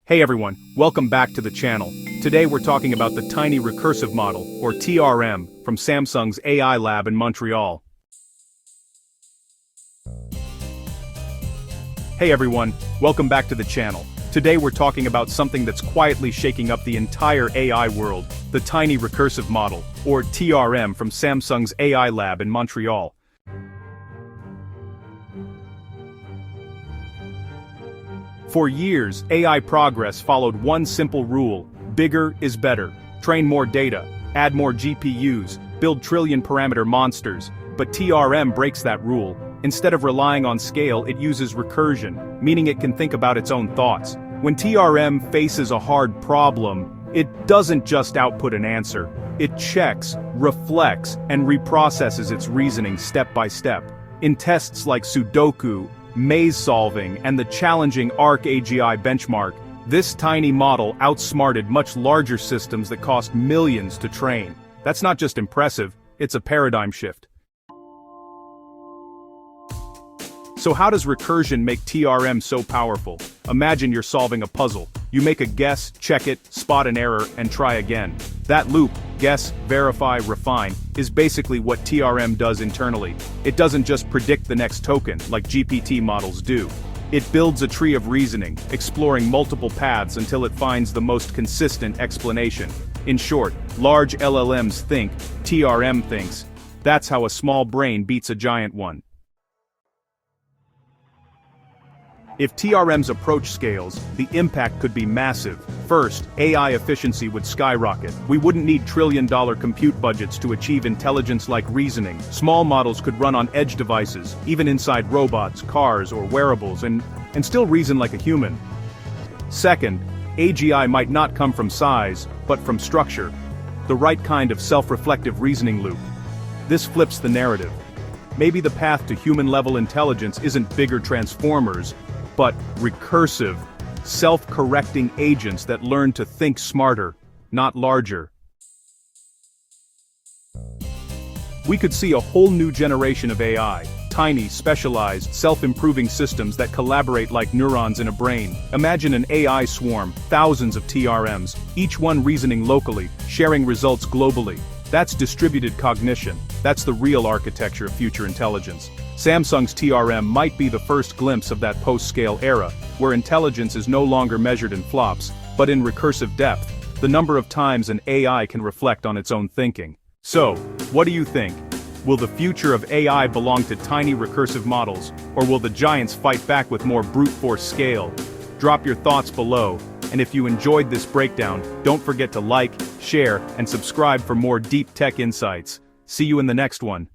Hey everyone, welcome back to the channel. Today we're talking about the Tiny Recursive Model, or TRM, from Samsung's AI lab in Montreal. Hey everyone, welcome back to the channel. Today we're talking about something that's quietly shaking up the entire AI world, the Tiny Recursive Model, or TRM from Samsung's AI lab in Montreal. For years, AI progress followed one simple rule: bigger is better. Train more data, add more GPUs, build trillion-parameter monsters. But TRM breaks that rule. Instead of relying on scale, it uses recursion, meaning it can think about its own thoughts. When TRM faces a hard problem, it doesn't just output an answer. It checks, reflects, and reprocesses its reasoning step by step. In tests like Sudoku, maze solving, and the challenging ARC-AGI benchmark, this tiny model outsmarted much larger systems that cost millions to train. That's not just impressive, it's a paradigm shift. So how does recursion make TRM so powerful? Imagine you're solving a puzzle. You make a guess, check it, spot an error, and try again. That loop, guess, verify, refine, is basically what TRM does internally. It doesn't just predict the next token, like GPT models do. It builds a tree of reasoning, exploring multiple paths until it finds the most consistent explanation. In short, large LLMs think, TRM thinks. That's how a small brain beats a giant one. If TRM's approach scales, the impact could be massive. First, AI efficiency would skyrocket. We wouldn't need trillion-dollar compute budgets to achieve intelligence like reasoning. Small models could run on edge devices, even inside robots, cars, or wearables, and still reason like a human. Second, AGI might not come from size, but from structure. The right kind of self-reflective reasoning loop. This flips the narrative. Maybe the path to human-level intelligence isn't bigger transformers, but recursive, self-correcting agents that learn to think smarter, not larger. We could see a whole new generation of AI, tiny, specialized, self-improving systems that collaborate like neurons in a brain. Imagine an AI swarm, thousands of TRMs, each one reasoning locally, sharing results globally. That's distributed cognition. That's the real architecture of future intelligence. Samsung's TRM might be the first glimpse of that post-scale era, where intelligence is no longer measured in flops, but in recursive depth, the number of times an AI can reflect on its own thinking. So, what do you think? Will the future of AI belong to tiny recursive models, or will the giants fight back with more brute force scale? Drop your thoughts below, and if you enjoyed this breakdown, don't forget to like, share, and subscribe for more deep tech insights. See you in the next one.